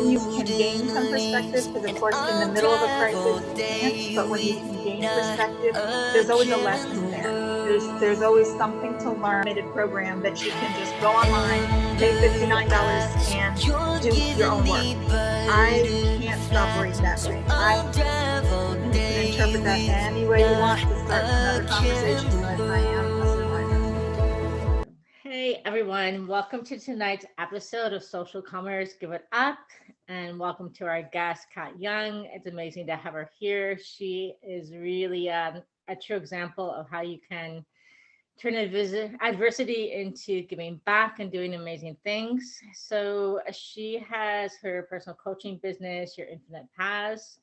when you can gain some perspective, because of course in the middle of a crisis you can't, but when you can gain perspective, there's always a lesson there. There's always something to learn. Program that you can just go online, pay $59 and do your own work. I can't stop reading that way. You can interpret that any way you want to start another conversation, but I am a survivor. Hey everyone, welcome to tonight's episode of Social Commerce Give It Up, and welcome to our guest, Kat Young. It's amazing to have her here. She is really a true example of how you can turn adversity into giving back and doing amazing things. So she has her personal coaching business, Your Infinite Paths,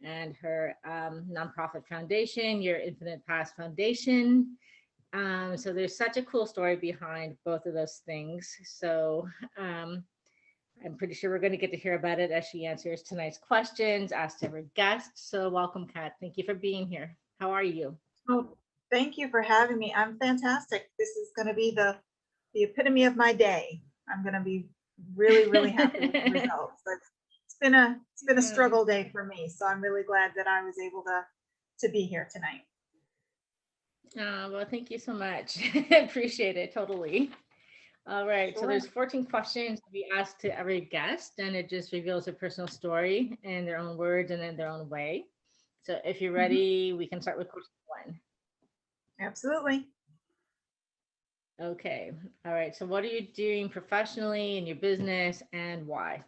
and her nonprofit foundation, Your Infinite Paths Foundation. So there's such a cool story behind both of those things. So I'm pretty sure we're going to get to hear about it as she answers tonight's questions asked of her guests. So welcome, Kat. Thank you for being here. How are you? Oh, thank you for having me. I'm fantastic. This is going to be the epitome of my day. I'm going to be really happy with the results. It's been a struggle day for me, so I'm really glad that I was able to be here tonight. Well, thank you so much. Appreciate it totally. All right, Sure. so there's 14 questions we ask to every guest, and it just reveals a personal story in their own words and in their own way. So if you're ready, we can start with question one. Absolutely. Okay. All right. So what are you doing professionally in your business and why?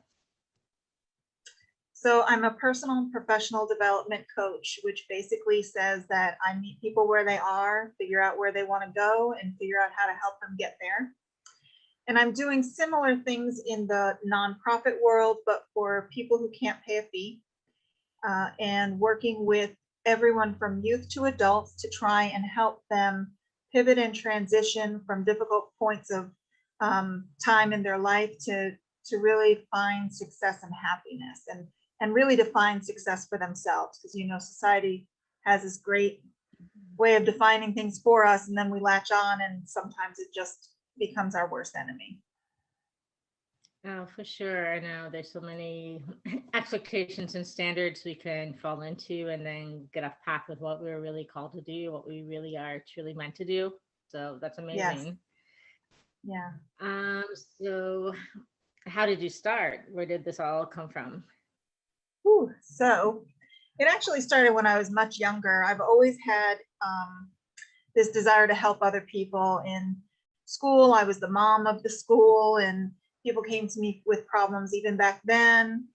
So I'm a personal and professional development coach, which basically says that I meet people where they are, figure out where they want to go, and figure out how to help them get there. And I'm doing similar things in the nonprofit world, but for people who can't pay a fee, and working with everyone from youth to adults to try and help them pivot and transition from difficult points of time in their life to really find success and happiness, and really define success for themselves, because society has this great way of defining things for us, and then we latch on, and sometimes it just becomes our worst enemy. Oh, for sure. I know there's so many expectations and standards we can fall into and then get off path with what we're really called to do, what we really are truly meant to do. So that's Yes. amazing. Yeah. Um, so how did you start? Where did this all come from? Whew. So it actually started when I was much younger. I've always had this desire to help other people. In school, I was the mom of the school, and people came to me with problems even back then.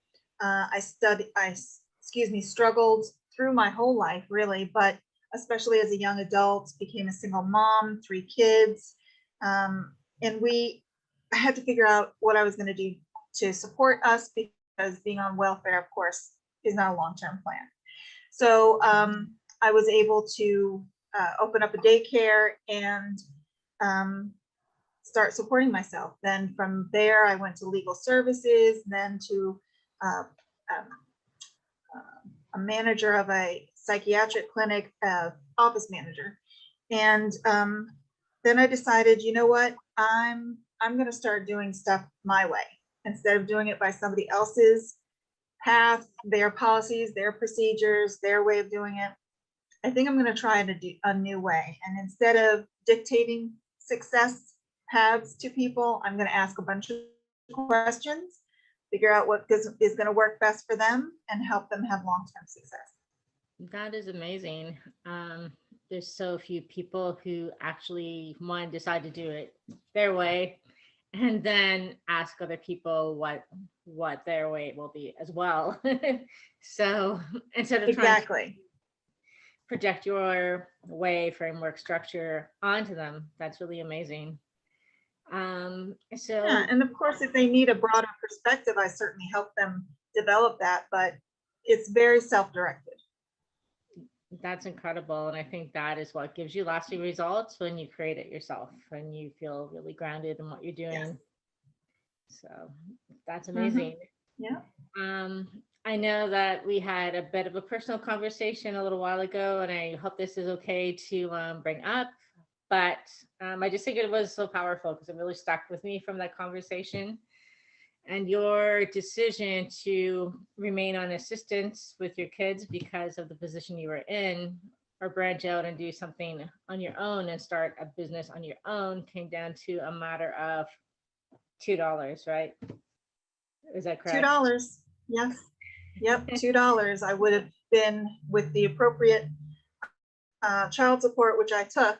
Struggled through my whole life, really, but especially as a young adult, became a single mom, 3 kids. And I had to figure out what I was going to do to support us, because being on welfare, of course, is not a long-term plan. So I was able to open up a daycare and start supporting myself. Then from there, I went to legal services, then to uh, um, a manager of a psychiatric clinic, office manager. And then I decided, you know what, I'm going to start doing stuff my way instead of doing it by somebody else's path, their policies, their procedures, their way of doing it. I think I'm going to try a new way. And instead of dictating success paths to people, I'm going to ask a bunch of questions, figure out what is going to work best for them, and help them have long-term success. That is amazing. There's so few people who actually, one, decide to do it their way, and then ask other people what their way will be as well. So instead of trying to Exactly. project your way, framework, structure onto them, that's really amazing. So Yeah, and of course, if they need a broader perspective, I certainly help them develop that, but it's very self-directed. that's incredible. And I think that is what gives you lasting results when you create it yourself, when you feel really grounded in what you're doing. Yes. So that's amazing. Yeah. I know that we had a bit of a personal conversation a little while ago, and I hope this is okay to bring up. But I just think it was so powerful because it really stuck with me from that conversation. And your decision to remain on assistance with your kids because of the position you were in, or branch out and do something on your own and start a business on your own, came down to a matter of $2, right? Is that correct? $2. Yes. Yep. $2. I would have been with the appropriate child support, which I took.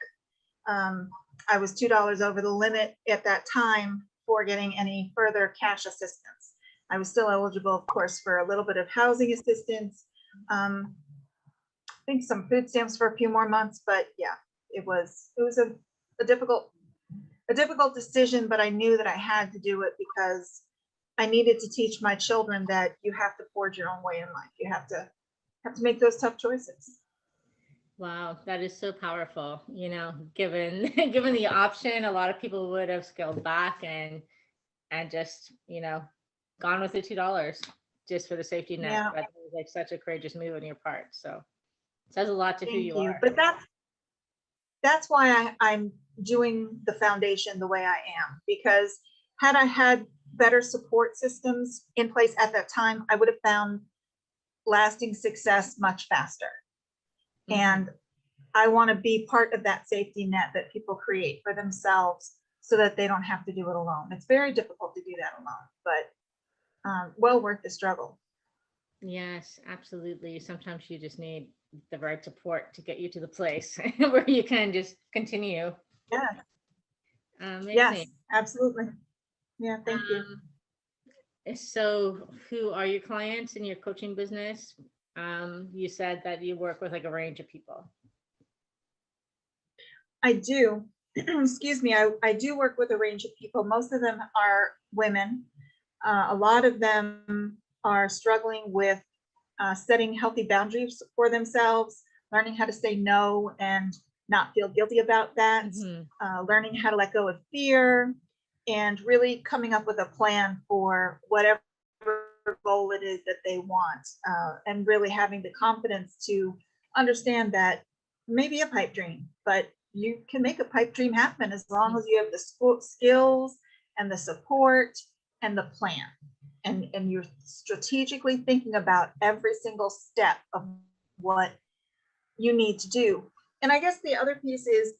I was $2 over the limit at that time for getting any further cash assistance. I was still eligible, of course, for a little bit of housing assistance. I think some food stamps for a few more months, but yeah, it was a difficult decision, but I knew that I had to do it because I needed to teach my children that you have to forge your own way in life. You have to make those tough choices. Wow, that is so powerful. Given given the option, a lot of people would have scaled back and just, gone with the $2 just for the safety net. Yeah. That was like such a courageous move on your part. So it says a lot to who Thank you you. are. But that's why I'm doing the foundation the way I am, because had I had better support systems in place at that time, I would have found lasting success much faster. Mhm. And I want to be part of that safety net that people create for themselves so that they don't have to do it alone. It's very difficult to do that alone, but well worth the struggle. Yes, absolutely. Sometimes you just need the right support to get you to the place where you can just continue. Yeah. Amazing. Yes, absolutely. Yeah, thank you. So who are your clients in your coaching business? You said that you work with like a range of people. I do. Excuse me. I do work with a range of people. Most of them are women. A lot of them are struggling with setting healthy boundaries for themselves, learning how to say no and not feel guilty about that, learning how to let go of fear, and really coming up with a plan for whatever goal it is that they want, and really having the confidence to understand that maybe a pipe dream, but you can make a pipe dream happen as long as you have the skills and the support and the plan. And you're strategically thinking about every single step of what you need to do. And I guess the other piece is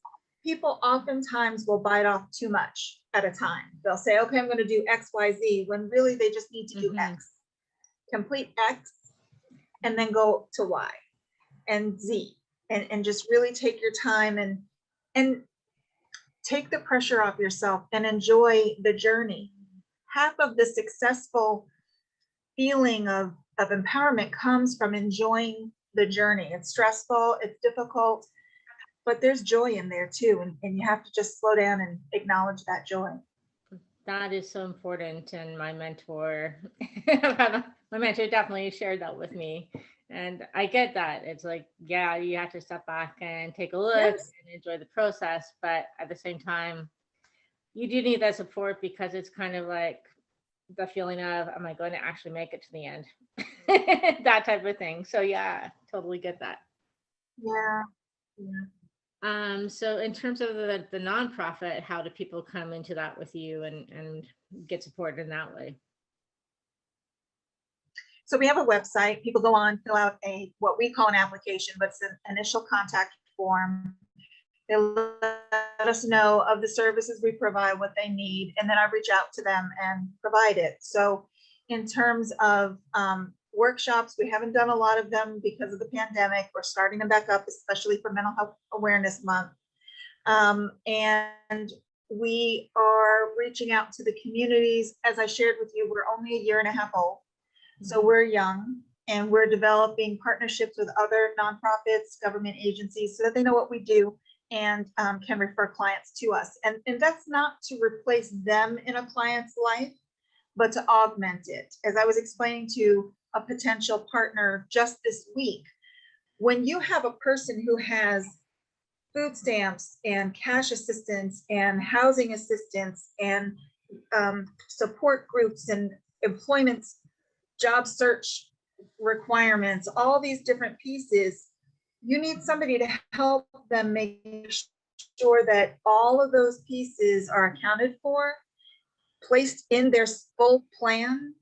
people oftentimes will bite off too much at a time. They'll say, okay, I'm going to do X, Y, Z, when really they just need to do X. Complete X and then go to Y and Z, and just really take your time and take the pressure off yourself and enjoy the journey. Half of the successful feeling of empowerment comes from enjoying the journey. It's stressful, it's difficult, but there's joy in there too. And you have to just slow down and acknowledge that joy. That is so important. And my mentor definitely shared that with me. And I get that. It's like, yeah, you have to step back and take a look and enjoy the process. But at the same time, you do need that support, because it's kind of like the feeling of, am I going to actually make it to the end? That type of thing. So yeah, totally get that. Yeah. So in terms of the nonprofit, how do people come into that with you and get supported in that way? So we have a website. People go on, fill out what we call an application, but it's an initial contact form. They let us know of the services we provide, what they need, and then I reach out to them and provide it. So in terms of workshops, we haven't done a lot of them because of the pandemic. We're starting them back up, especially for Mental Health Awareness Month. And we are reaching out to the communities. As I shared with you, we're only a year and a half old. So we're young, and we're developing partnerships with other nonprofits, government agencies, so that they know what we do and can refer clients to us. And that's not to replace them in a client's life, but to augment it. As I was explaining to a potential partner just this week, when you have a person who has food stamps and cash assistance and housing assistance and support groups and employment job search requirements, all these different pieces, you need somebody to help them make sure that all of those pieces are accounted for, placed in their full plan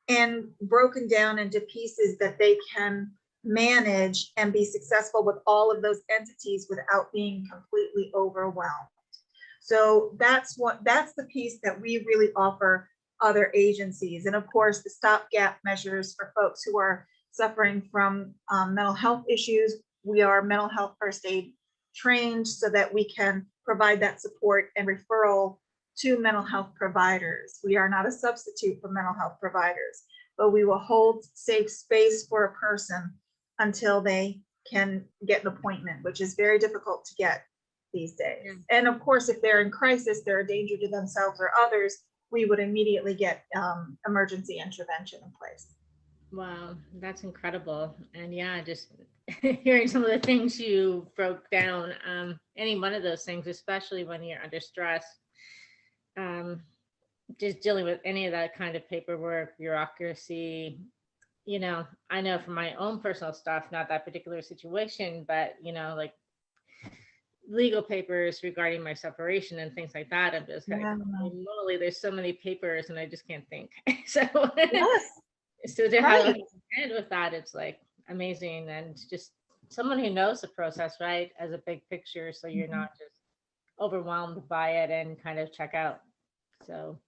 and broken down into pieces that they can manage and be successful with all of those entities without being completely overwhelmed. So that's the piece that we really offer other agencies. And of course, the stopgap measures for folks who are suffering from mental health issues. We are mental health first aid trained so that we can provide that support and referral to mental health providers. We are not a substitute for mental health providers, but we will hold safe space for a person until they can get an appointment, which is very difficult to get these days. Yeah. And of course, if they're in crisis, they're a danger to themselves or others, we would immediately get emergency intervention in place. Wow, that's incredible. And yeah, just hearing some of the things you broke down, any one of those things, especially when you're under stress, just dealing with any of that kind of paperwork, bureaucracy, I know from my own personal stuff, not that particular situation, but like legal papers regarding my separation and things like that. I'm just like, Yeah. holy moly, there's so many papers and I just can't think. So Yes, so to have right. a hand with that, it's like amazing. And just someone who knows the process, right, as a big picture, so you're not just overwhelmed by it and kind of check out. So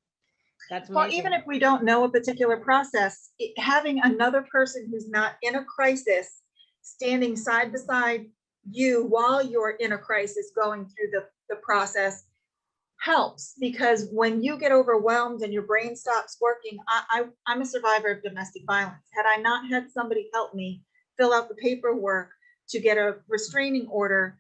that's Well, amazing. even if we don't know a particular process, having another person who's not in a crisis standing side beside you while you're in a crisis going through the process helps, because when you get overwhelmed and your brain stops working, I'm a survivor of domestic violence. Had I not had somebody help me fill out the paperwork to get a restraining order,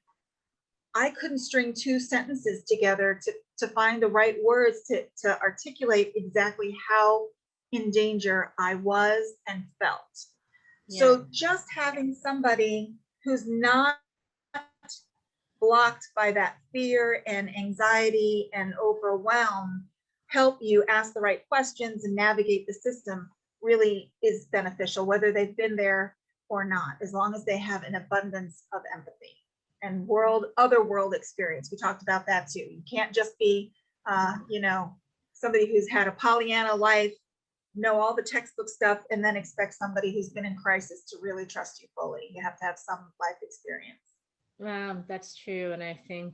I couldn't string two sentences together to find the right words to articulate exactly how in danger I was and felt. Yeah. So just having somebody who's not blocked by that fear and anxiety and overwhelm help you ask the right questions and navigate the system really is beneficial, whether they've been there or not, as long as they have an abundance of empathy and other world experience. We talked about that too. You can't just be somebody who's had a Pollyanna life, know all the textbook stuff, and then expect somebody who's been in crisis to really trust you fully. You have to have some life experience. That's true. And I think,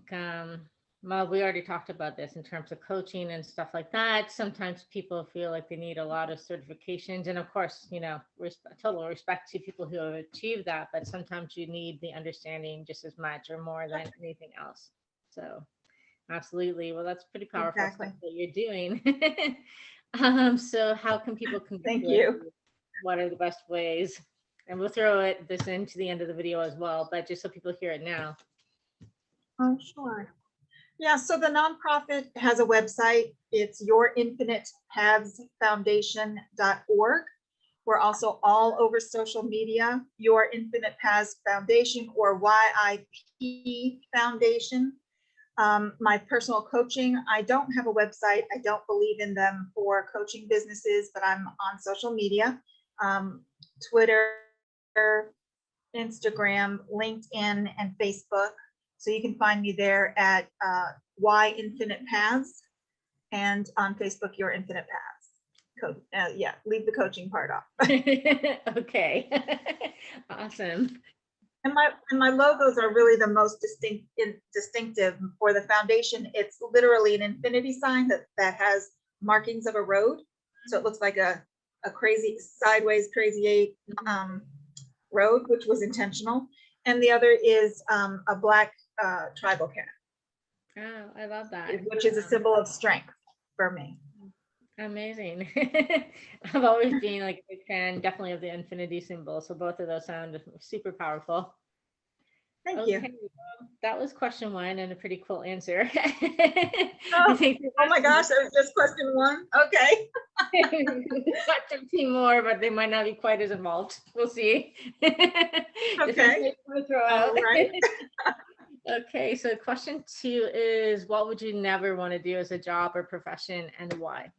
well, we already talked about this in terms of coaching and stuff like that. Sometimes people feel like they need a lot of certifications. And of course, total respect to people who have achieved that. But sometimes you need the understanding just as much or more than anything else. So absolutely. Well, that's pretty powerful Exactly. stuff that you're doing. So how can people connect Thank with you. What are the best ways? And we'll throw this into the end of the video as well, but just so people hear it now. Oh, sure. Yeah, so the nonprofit has a website. It's yourinfinitepathsfoundation.org. We're also all over social media, Your Infinite Paths Foundation or YIP Foundation. My personal coaching, I don't have a website. I don't believe in them for coaching businesses, but I'm on social media, Twitter, Instagram, LinkedIn, and Facebook. So you can find me there at Y Infinite Paths, and on Facebook, Your Infinite Paths. Leave the coaching part off. Okay. Awesome. And my logos are really the most distinctive for the foundation. It's literally an infinity sign that has markings of a road. So it looks like a crazy sideways crazy eight road, which was intentional. And the other is a black tribal cat. Oh, I love that. Which is a symbol of strength for me. Amazing. I've always been like a big fan, definitely, of the infinity symbol. So both of those sound super powerful. Thank you. Well, that was question one and a pretty cool answer. Oh my gosh, that was just question one. Okay. Got 13 more, but they might not be quite as involved. We'll see. Okay. All right. Okay, so question two is, what would you never want to do as a job or profession, and why?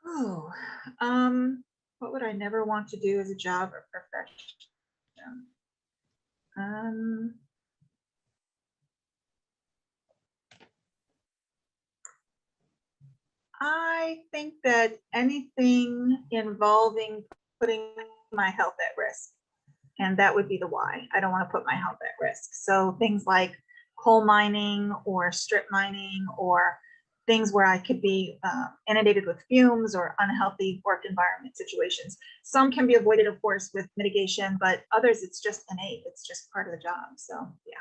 Oh, what would I never want to do as a job or profession? I think that anything involving putting my health at risk, and that would be the why. I don't want to put my health at risk. So things like coal mining or strip mining or things where I could be inundated with fumes or unhealthy work environment situations. Some can be avoided, of course, with mitigation, but others it's just innate. It's just part of the job. So yeah.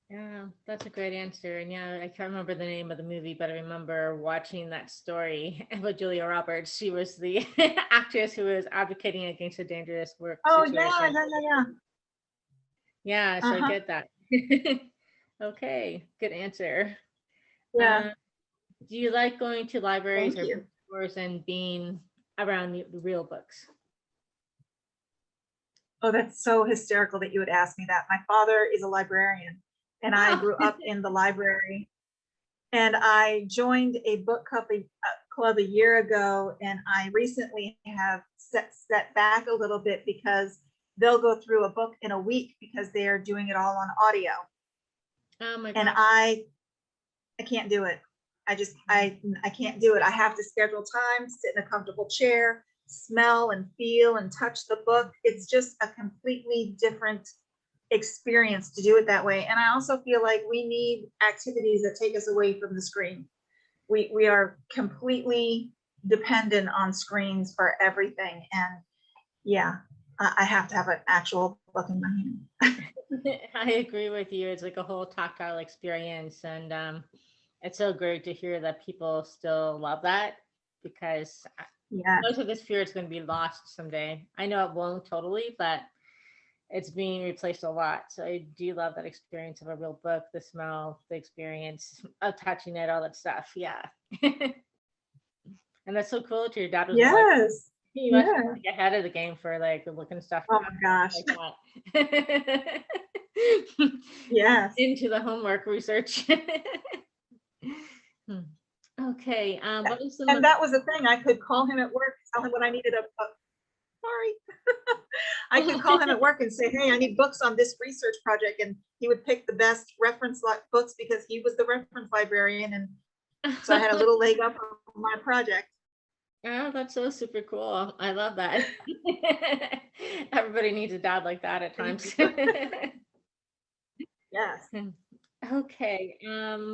Yeah, that's a great answer. And yeah, I can't remember the name of the movie, but I remember watching that story with Julia Roberts. She was the actress who was advocating against a dangerous work Oh yeah, situation. yeah. Yeah, so I Uh-huh. get that. Okay, good answer. Yeah. Do you like going to libraries Thank or you. bookstores and being around the real books? Oh, that's so hysterical that you would ask me that. My father is a librarian, and I Oh, grew up in the library. And I joined a book club a year ago, and I recently have set back a little bit because they'll go through a book in a week because they are doing it all on audio, oh my and gosh. I can't do it. I can't do it. I have to schedule time, sit in a comfortable chair, smell and feel and touch the book. It's just a completely different experience to do it that way. And I also feel like we need activities that take us away from the screen. We are completely dependent on screens for everything. And yeah, I have to have an actual book in my hand. I agree with you. It's like a whole tactile experience, and it's so great to hear that people still love that because Yeah. most of this fear is going to be lost someday. I know it won't totally, but it's being replaced a lot. So I do love that experience of a real book, the smell, the experience of touching it, all that stuff. Yeah. And that's so cool that your dad was a librarian. Yes. You must be Yeah. like ahead of the game for like looking stuff Oh up my gosh. like that. Yes. Into the homework research. Hmm. Okay. What is the And most that was the thing. I could call him at work, tell him what I needed sorry. I could call him at work and say, hey, I need books on this research project. And he would pick the best reference books because he was the reference librarian. And so I had a little leg up on my project. Oh, that's so super cool. I love that. Everybody needs a dad like that at Thank times. you. Yes. Okay.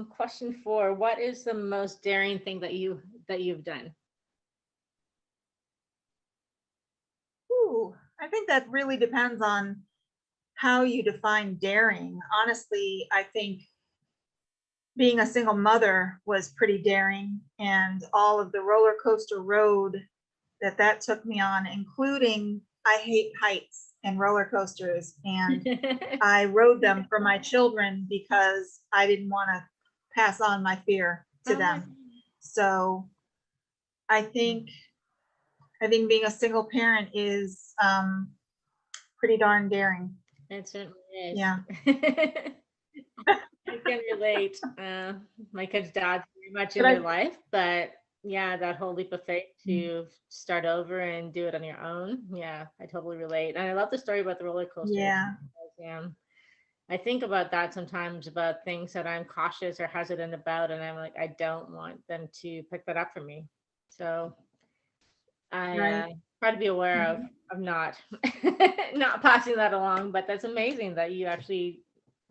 Question 4. What is the most daring thing that you've done? Ooh, I think that really depends on how you define daring. Honestly, I think being a single mother was pretty daring, and all of the roller coaster road that took me on, including I hate heights and roller coasters, and I rode them for my children because I didn't want to pass on my fear to Oh my them. So I think I think being a single parent is pretty darn daring. it certainly is. Yeah. I can relate. My kid's dad's very much in But their I life, but yeah, that whole leap of faith to start over and do it on your own. Yeah, I totally relate. And I love the story about the roller coasters. yeah. Yeah, I think about that sometimes about things that I'm cautious or hesitant about, and I'm like, I don't want them to pick that up for me. So I Right. try to be aware Mhm. of not not passing that along. But that's amazing that you actually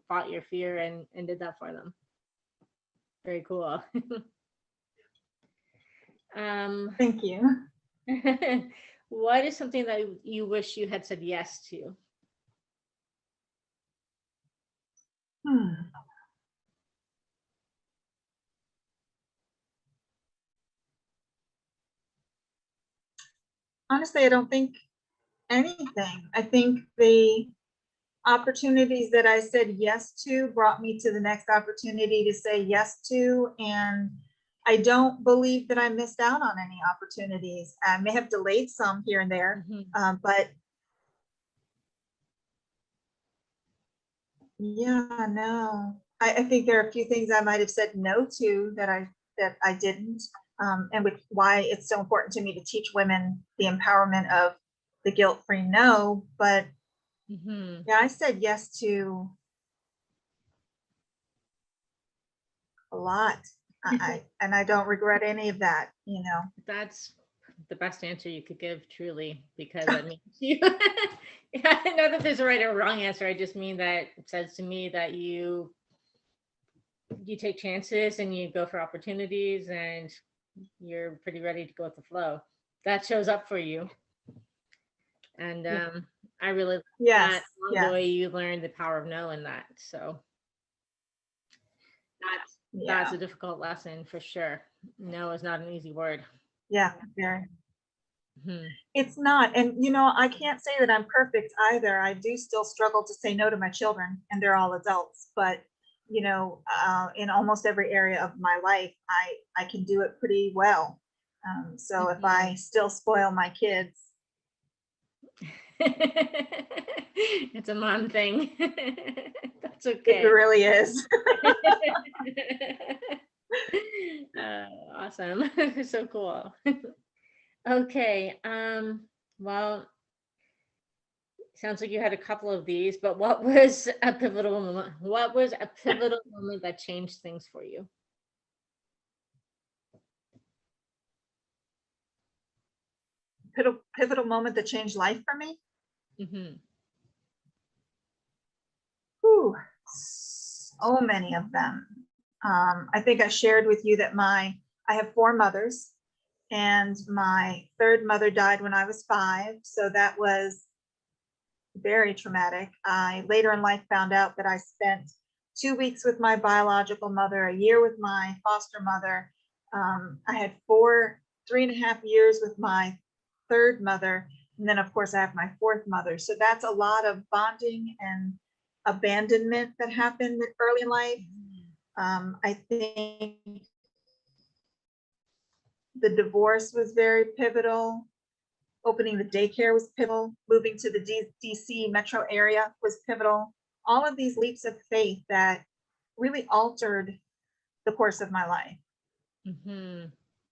fought your fear and did that for them. Very cool. um, Thank you. what is something that you wish you had said yes to? Hmm. Honestly, I don't think anything. I think the opportunities that I said yes to brought me to the next opportunity to say yes to. And I don't believe that I missed out on any opportunities. I may have delayed some here and there, Mhm. but yeah, no. I think there are a few things I might have said no to that I didn't, and which why it's so important to me to teach women the empowerment of the guilt-free no. But Mhm. yeah, I said yes to a lot. And I don't regret any of that, you know. That's the best answer you could give, truly, because I mean, you, yeah, I know that there's a right or wrong answer. I just mean that it says to me that you take chances and you go for opportunities and you're pretty ready to go with the flow. That shows up for you. And Yeah. I really like Yes, that. I love yes, the way you learned the power of no in that. So that's yeah, a difficult lesson for sure. No is not an easy word. yeah, very. Hmm. It's not, and you know, I can't say that I'm perfect either. I do still struggle to say no to my children, and they're all adults. But you know, in almost every area of my life, I can do it pretty well. So if I still spoil my kids, It's a mom thing. That's it okay. really is. Awesome. So cool. Okay. Well, sounds like you had a couple of these, but what was a pivotal moment? What was a pivotal moment that changed things for you? Pivotal moment that changed life for me. Hmm. Whew, so many of them. I think I shared with you that I have four mothers, and my third mother died when I was 5. So that was very traumatic. I later in life found out that I spent 2 weeks with my biological mother, a year with my foster mother. I had 3.5 years with my third mother. And then, of course, I have my fourth mother. So that's a lot of bonding and abandonment that happened early in life. I think the divorce was very pivotal. Opening the daycare was pivotal. Moving to the DC metro area was pivotal. All of these leaps of faith that really altered the course of my life. Hmm.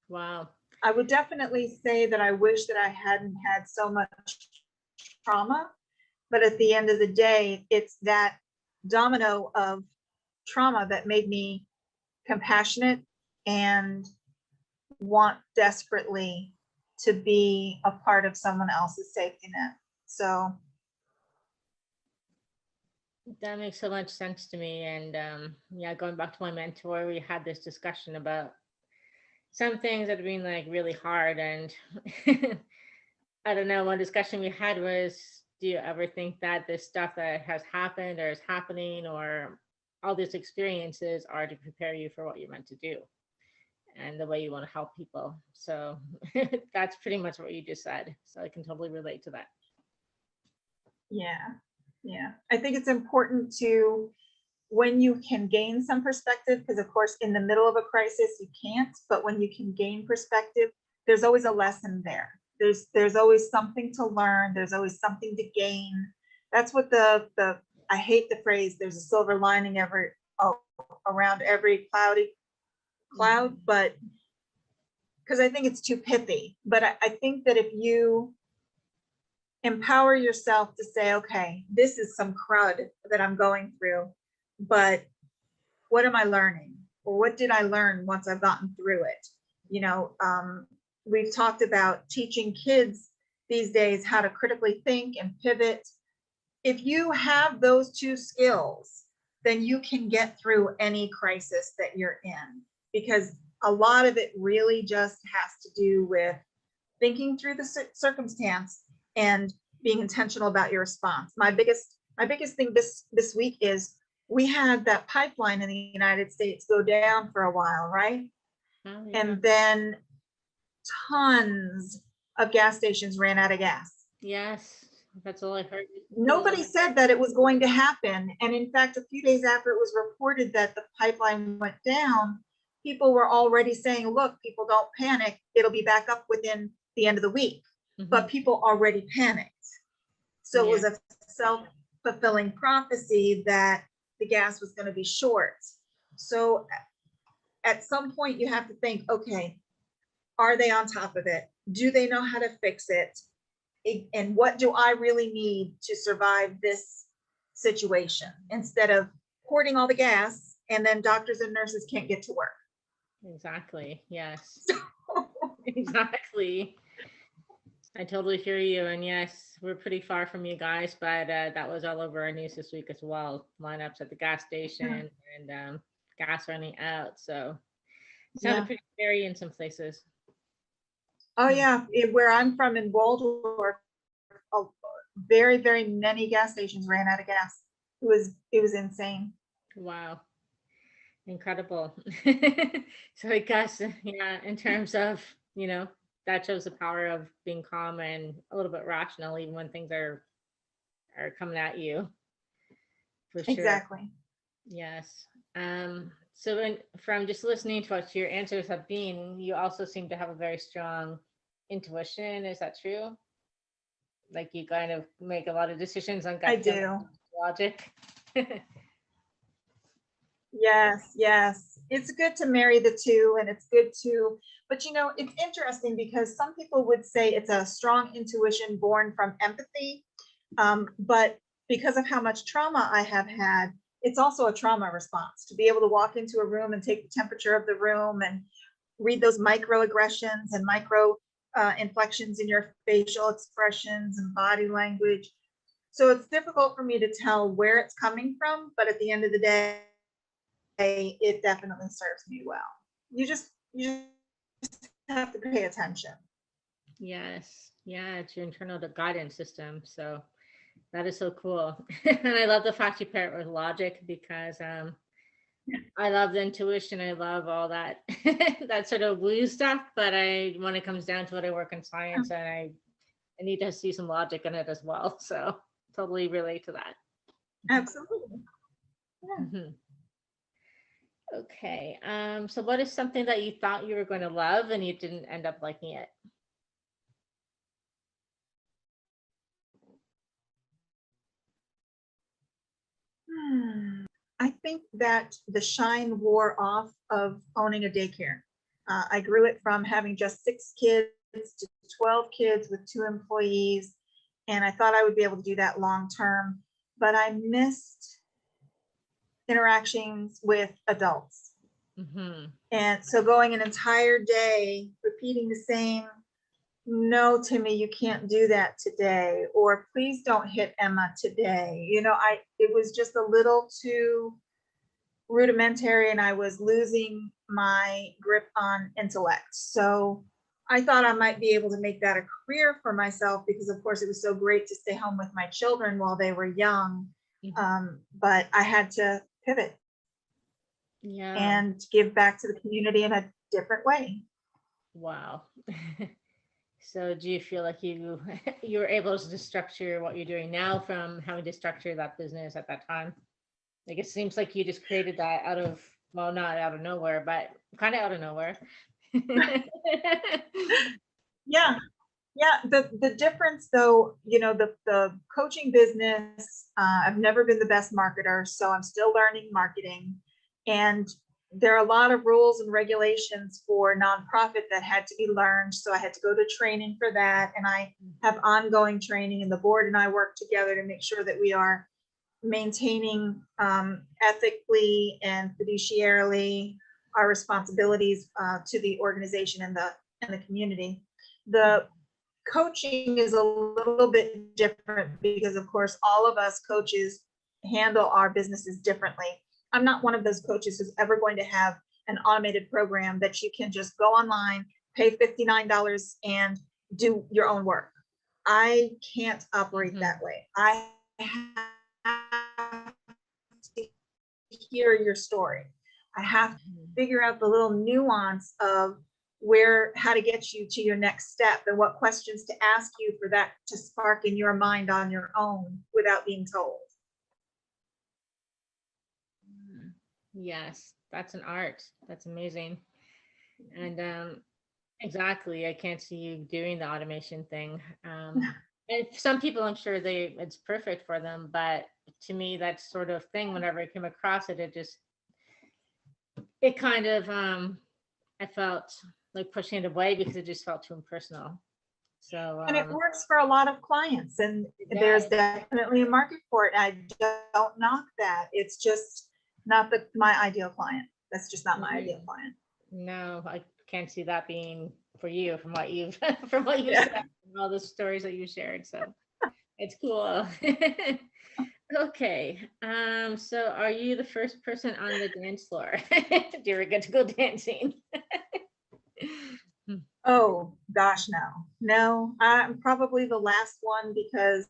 Wow. I would definitely say that I wish that I hadn't had so much trauma, but at the end of the day, it's that domino of trauma that made me compassionate and want desperately to be a part of someone else's safety net. So That makes so much sense to me. And yeah, going back to my mentor, we had this discussion about some things that have been like really hard. And I don't know, one discussion we had was, do you ever think that this stuff that has happened or is happening or all these experiences are to prepare you for what you're meant to do and the way you want to help people? So that's pretty much what you just said. So I can totally relate to that. yeah, yeah. I think it's important to, when you can gain some perspective, because of course, in the middle of a crisis, you can't, but when you can gain perspective, there's always a lesson there. There's always something to learn. There's always something to gain. That's what I hate the phrase, there's a silver lining around every cloud, but because I think it's too pithy. But I think that if you empower yourself to say, okay, this is some crud that I'm going through, but what am I learning? Or what did I learn once I've gotten through it? You know, we've talked about teaching kids these days how to critically think and pivot. If you have those two skills, then you can get through any crisis that you're in, because a lot of it really just has to do with thinking through the circumstance and being intentional about your response. My biggest thing this week is we had that pipeline in the United States go down for a while, right? Oh, yeah. And then tons of gas stations ran out of gas. Yes, that's all I heard. Nobody said that it was going to happen. And in fact, a few days after it was reported that the pipeline went down, people were already saying, look, people don't panic. It'll be back up within the end of the week. But people already panicked. So it was a self-fulfilling prophecy that the gas was going to be short. So at some point you have to think, okay, are they on top of it? Do they know how to fix it? And what do I really need to survive this situation, instead of hoarding all the gas and then doctors and nurses can't get to work. Exactly. Yes. Exactly. I totally hear you. And yes, we're pretty far from you guys, but that was all over our news this week as well. Lineups at the gas station and gas running out. So it sounded Yeah. pretty scary in some places. Oh, Hmm. yeah. Where I'm from in Waldorf, oh, very, very many gas stations ran out of gas. It was insane. Wow. Incredible. So I guess, yeah, in terms of, that shows the power of being calm and a little bit rational, even when things are coming at you, for sure. Exactly. Yes. So from just listening to what your answers have been, you also seem to have a very strong intuition. Is that true? Like you kind of make a lot of decisions on I gut feeling, do. logic. Yes, yes. It's good to marry the two, and it's good to, but it's interesting because some people would say it's a strong intuition born from empathy. But because of how much trauma I have had, it's also a trauma response to be able to walk into a room and take the temperature of the room and read those microaggressions and micro inflections in your facial expressions and body language. So it's difficult for me to tell where it's coming from, but at the end of the day, it definitely serves me well. You just have to pay attention. Yes. Yeah, it's your internal guidance system. So that is so cool. And I love the fact you pair it with logic because I love the intuition. I love all that that sort of woo stuff. But when it comes down to it, I work in science and I need to see some logic in it as well. So totally relate to that. Absolutely. Yeah. Mhm. Okay. So what is something that you thought you were going to love and you didn't end up liking it? I think that the shine wore off of owning a daycare. I grew it from having just 6 kids to 12 kids with 2 employees, and I thought I would be able to do that long term, but I missed interactions with adults. Hmm. And so going an entire day repeating the same, no, Timmy, you can't do that today, or please don't hit Emma today. It was just a little too rudimentary and I was losing my grip on intellect. So I thought I might be able to make that a career for myself because, of course, it was so great to stay home with my children while they were young. But I had to pivot Yeah. and give back to the community in a different way. Wow. So do you feel like you were able to structure what you're doing now from having to structure that business at that time? Like it seems like you just created that out of, well, not out of nowhere, but kind of out of nowhere. Yeah. Yeah, the difference though, the coaching business, I've never been the best marketer, so I'm still learning marketing. And there are a lot of rules and regulations for nonprofit that had to be learned. So I had to go to training for that. And I have ongoing training, and the board and I work together to make sure that we are maintaining ethically and fiduciarily our responsibilities to the organization and the community. The coaching is a little bit different because, of course, all of us coaches handle our businesses differently. I'm not one of those coaches who's ever going to have an automated program that you can just go online, pay $59 and do your own work. I can't operate Mhm. that way. I have to hear your story. I have to Mhm. figure out the little nuance of how to get you to your next step and what questions to ask you for that to spark in your mind on your own without being told. Mhm. Yes, that's an art. That's amazing. And exactly, I can't see you doing the automation thing. And some people, I'm sure it's perfect for them, but to me, that sort of thing, whenever I came across it, it kind of I felt like pushing it away because it just felt too impersonal. So And it works for a lot of clients, and it there's does. definitely a market for it. I don't knock that. It's just not my ideal client. That's just not my ideal Mhm. client. No, I can't see that being for you from what you've from what you Yeah. said and all the stories that you shared. So it's cool. Okay. So are you the first person on the dance floor? Do you ever get to go dancing? Oh, gosh, no. No, I'm probably the last one because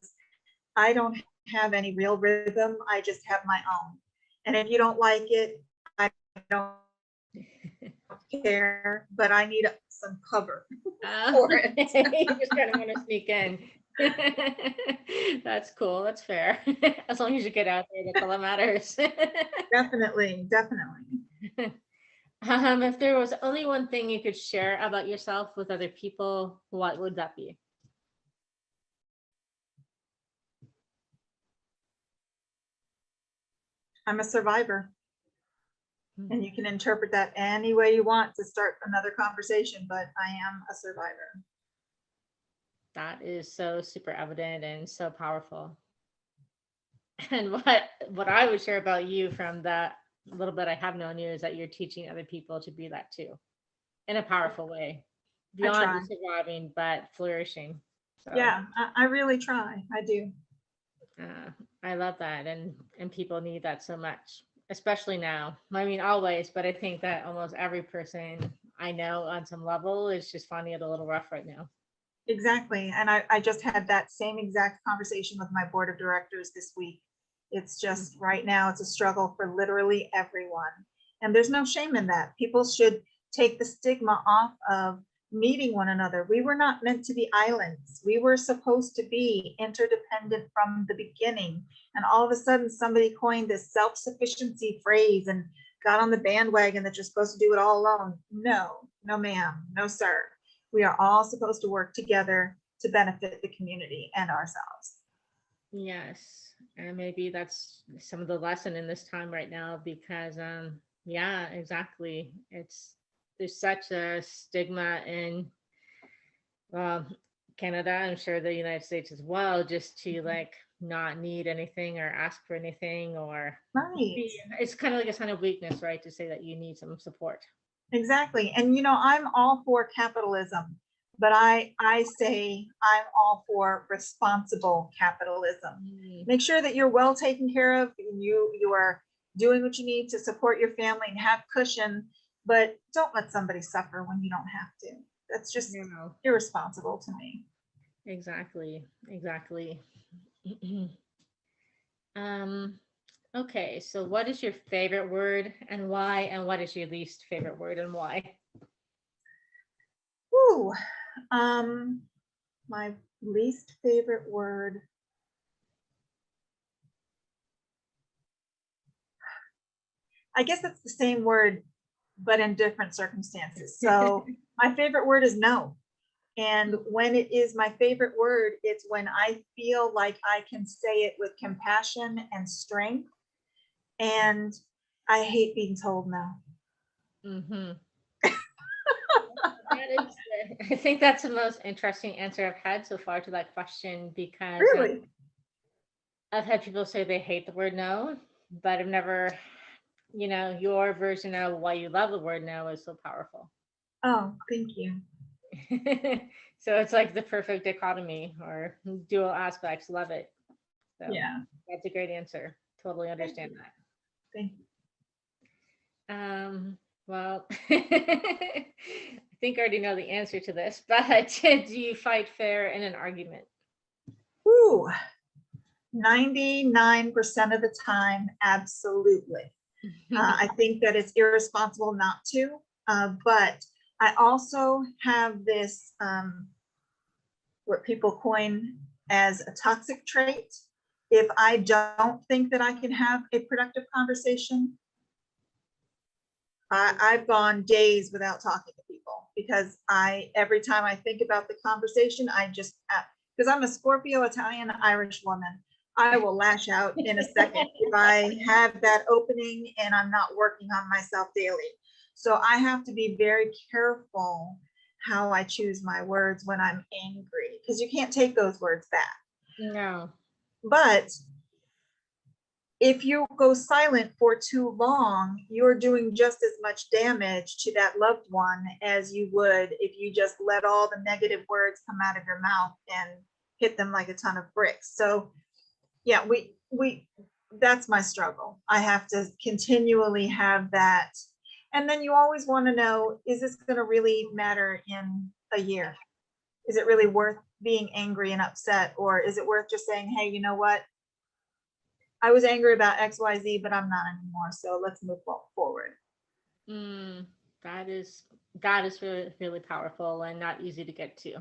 I don't have any real rhythm. I just have my own. And if you don't like it, I don't care, but I need some cover for it. You just kind of want to sneak in. That's cool. That's fair. As long as you get out there, that's all that matters. Definitely, definitely. If there was only one thing you could share about yourself with other people, what would that be? I'm a survivor. And you can interpret that any way you want to start another conversation, but I am a survivor. That is so super evident and so powerful. And what I would share about you from that little bit I have known you is that you're teaching other people to be that too, in a powerful way, I beyond try. just surviving but flourishing. So Yeah, I really try. I do. uh, I love that, and people need that so much, especially now. I mean, always, but I think that almost every person I know on some level is just finding it a little rough right now. Exactly. And I just had that same exact conversation with my board of directors this week. It's just right now, it's a struggle for literally everyone. And there's no shame in that. People should take the stigma off of meeting one another. We were not meant to be islands. We were supposed to be interdependent from the beginning. And all of a sudden, somebody coined this self sufficiency phrase and got on the bandwagon that you're supposed to do it all alone. No, no, ma'am, no, sir. We are all supposed to work together to benefit the community and ourselves. Yes, and maybe that's some of the lesson in this time right now because yeah, exactly. It's there's such a stigma in well, Canada, I'm sure the United States as well, just to like not need anything or ask for anything or Right. it's kind of like a sign of weakness, right? To say that you need some support. Exactly. And I'm all for capitalism, but I say I'm all for responsible capitalism. Mm, Make sure that you're well taken care of and you are doing what you need to support your family and have cushion, but don't let somebody suffer when you don't have to. That's just no, irresponsible to me. exactly, exactly. um, okay, so what is your favorite word and why? And what is your least favorite word and why? Whew. Um, my least favorite word. I guess it's the same word, but in different circumstances. So my favorite word is no. And when it is my favorite word, it's when I feel like I can say it with compassion and strength. And I hate being told no. Mm-hmm. I think that's the most interesting answer I've had so far to that question because Really? I've had people say they hate the word no, but I've never, your version of why you love the word no is so powerful. Oh, thank you. So it's like the perfect dichotomy or dual aspects. Love it. So Yeah. that's a great answer. Totally Thank understand you. that. Thank you. Well, I think I already know the answer to this, but do you fight fair in an argument? Ooh, 99% of the time, absolutely. I think that it's irresponsible not to, but I also have this, what people coin as a toxic trait. If I don't think that I can have a productive conversation, I've gone days without talking to people because every time I think about the conversation, I just, because I'm a Scorpio, Italian, Irish woman, I will lash out in a second if I have that opening and I'm not working on myself daily. So I have to be very careful how I choose my words when I'm angry because you can't take those words back. No. But if you go silent for too long, you're doing just as much damage to that loved one as you would if you just let all the negative words come out of your mouth and hit them like a ton of bricks. So yeah, that's my struggle. I have to continually have that. And then you always want to know, is this going to really matter in a year? Is it really worth being angry and upset? Or is it worth just saying, hey, you know what? I was angry about XYZ, but I'm not anymore. So let's move forward. That is really, really powerful and not easy to get to.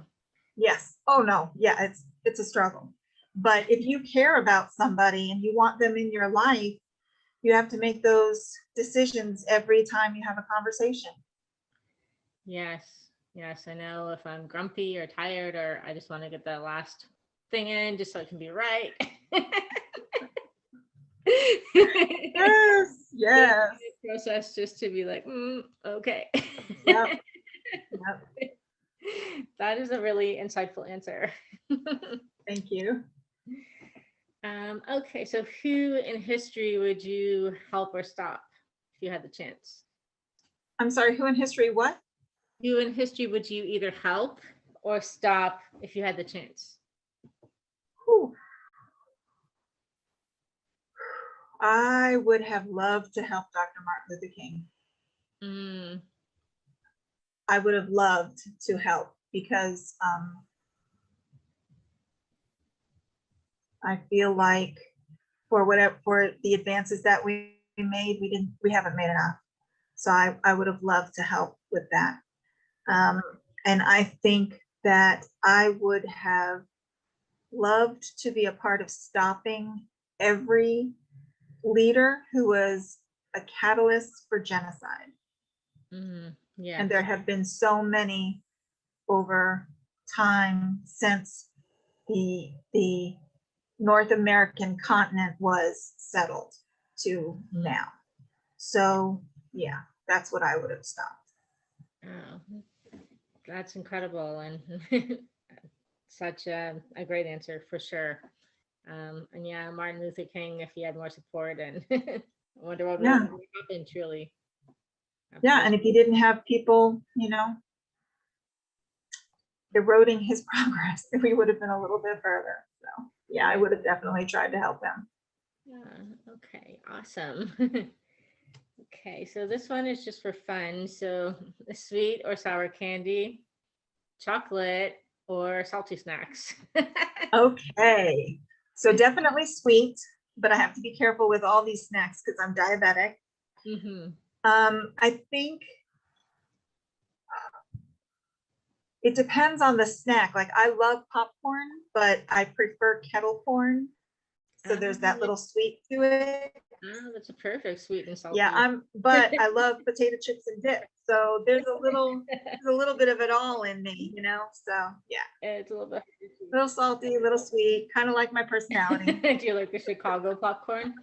Yes. Oh no. Yeah, it's a struggle. But if you care about somebody and you want them in your life, you have to make those decisions every time you have a conversation. Yes. I know if I'm grumpy or tired, or I just want to get that last thing in just so it can be right. Yes. Process just to be like, okay. Yep. That is a really insightful answer. Thank you. Okay, so who in history would you help or stop if you had the chance? I'm sorry, who in history what? Who in history would you either help or stop if you had the chance? Whew. I would have loved to help Dr. Martin Luther King. I would have loved to help because I feel like for the advances that we made, we haven't made enough. So I would have loved to help with that. And I think that I would have loved to be a part of stopping every leader who was a catalyst for genocide. Yeah. And there have been so many over time since the North American continent was settled to now. So yeah, that's what I would have stopped. Oh, that's incredible and such a great answer for sure. And yeah, Martin Luther King, if he had more support, and I wonder what would happen truly. Yeah, and if he didn't have people, eroding his progress, we would have been a little bit further. So yeah, I would have definitely tried to help him. Yeah, okay, awesome. Okay, so this one is just for fun. So sweet or sour candy, chocolate or salty snacks? Okay, so definitely sweet, but I have to be careful with all these snacks because I'm diabetic. I think it depends on the snack. Like I love popcorn, but I prefer kettle corn. So there's that little sweet to it. Oh, that's a perfect sweet and salty. Yeah, but I love potato chips and dip. So there's a little bit of it all in me, So yeah. It's a little bit little salty, a little sweet, kind of like my personality. Do you like the Chicago popcorn?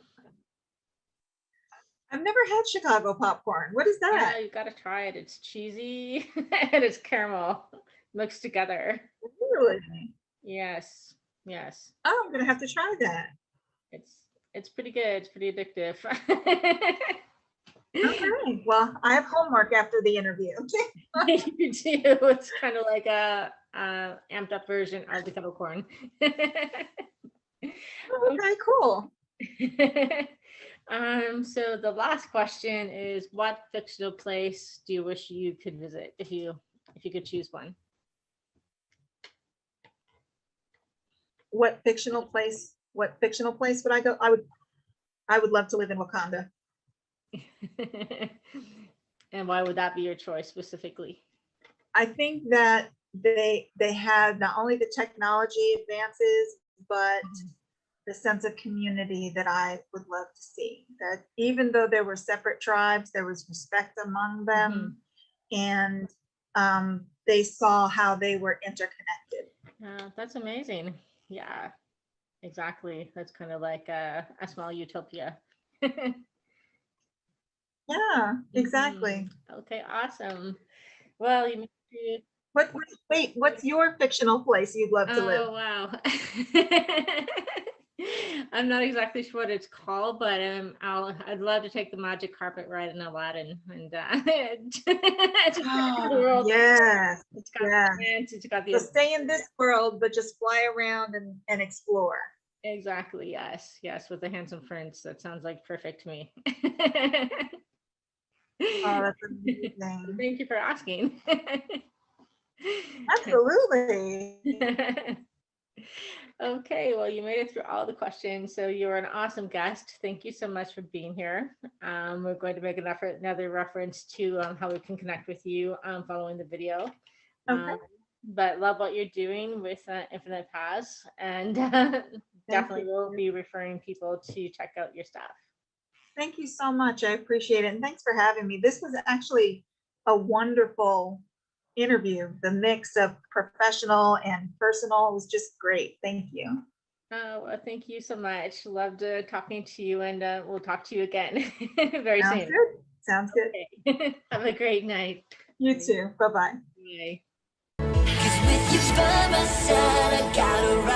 I've never had Chicago popcorn. What is that? Yeah, you gotta try it. It's cheesy and it's caramel mixed together. Really? Yes. Oh, I'm gonna have to try that. It's pretty good. It's pretty addictive. Okay. Well, I have homework after the interview. You do. It's kind of like a amped up version of the kettle corn. Okay, cool. So the last question is, what fictional place do you wish you could visit if you could choose one? What fictional place would I go? I would love to live in Wakanda. And why would that be your choice specifically? I think that they had not only the technology advances, but the sense of community that I would love to see. That even though there were separate tribes, there was respect among them, and they saw how they were interconnected. That's amazing. Yeah, exactly. That's kind of like a small utopia. Yeah, exactly. Okay, awesome. Well, what's your fictional place you'd love to live? Oh, wow. I'm not exactly sure what it's called, but I'd love to take the magic carpet ride in Aladdin, and it's just got the world. Yes, It's got yeah. France, it's got So the stay in this world, but just fly around and explore. exactly, yes, yes, with the handsome prince. That sounds like perfect to me. Oh, that's amazing. Thank you for asking. Absolutely. Okay, well, you made it through all the questions, so you're an awesome guest. Thank you so much for being here. We're going to make another reference to how we can connect with you following the video. Okay. But love what you're doing with Infinite Paths, and definitely will be referring people to check out your stuff. Thank you so much. I appreciate it. And thanks for having me. This was actually a wonderful interview. The mix of professional and personal was just great. Thank you. Well, thank you so much. Loved talking to you, and we'll talk to you again very Sounds soon. good. Sounds good. Okay. Have a great night. You too. Bye-bye. Bye. 'Cause with you by my side, I gotta ride.